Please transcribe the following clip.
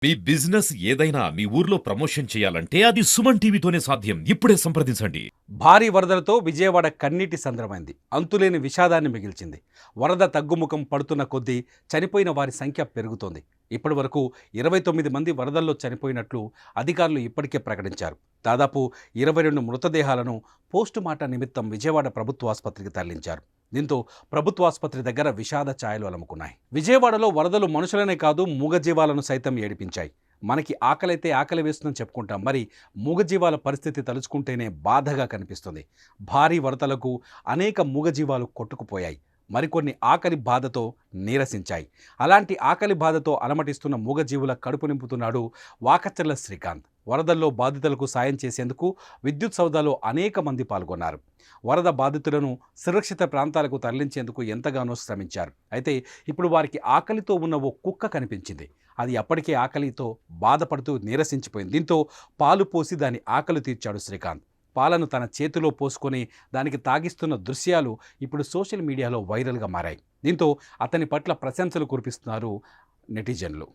మీ business ఏదైనా మీ ఊర్లో promotion చేయాలంటే అది సుమన్ టీవీతోనే సాధ్యం. ఇప్పుడే సంప్రదించండి. భారీ వరదలతో విజయవాడ కన్నీటి సంద్రమైంది. అంతులేని విషాదాన్ని మిగిల్చింది. వరద తగ్గుముఖం పడుతున్న కొద్దీ చనిపోయిన వారి సంఖ్య పెరుగుతోంది. ఇప్పటి వరకు 29 మంది వరదల్లో చనిపోయినట్లు అధికారులు ఇప్పటికే ప్రకటించారు. దాదాపు 22 మృతదేహాలను పోస్టుమార్టం నిమిత్తం విజయవాడ ప్రభుత్వ ఆసుపత్రికి తరలించారు. దీంతో ప్రభుత్వాసుపత్రి దగ్గర విషాద ఛాయలు అలుముకున్నాయి. విజయవాడలో వరదలు మనుషులనే కాదు మూగజీవాలను సైతం ఏడిపించాయి. మనకి ఆకలైతే ఆకలి వేస్తుందని చెప్పుకుంటాం, మరి మూగజీవాల పరిస్థితి తలుచుకుంటేనే బాధగా కనిపిస్తుంది. భారీ వరదలకు అనేక మూగజీవాలు కొట్టుకుపోయాయి. మరికొన్ని ఆకలి బాధతో నీరసించాయి. అలాంటి ఆకలి బాధతో అలమటిస్తున్న మూగజీవుల కడుపు నింపుతున్నాడు వాకచర్ల శ్రీకాంత్. వరదల్లో బాధితులకు సాయం చేసేందుకు విద్యుత్ సౌదాలో అనేక మంది పాల్గొన్నారు. వరద బాధితులను సురక్షిత ప్రాంతాలకు తరలించేందుకు ఎంతగానో శ్రమించారు. అయితే ఇప్పుడు వారికి ఆకలితో ఉన్న ఓ కుక్క కనిపించింది. అది అప్పటికే ఆకలితో బాధపడుతూ నీరసించిపోయింది. దీంతో పాలు పోసి దాని ఆకలి తీర్చాడు శ్రీకాంత్. పాలను తన చేతిలో పోసుకొని దానికి తాగిస్తున్న దృశ్యాలు ఇప్పుడు సోషల్ మీడియాలో వైరల్గా మారాయి. దీంతో అతని పట్ల ప్రశంసలు కురిపిస్తున్నారు నెటిజన్లు.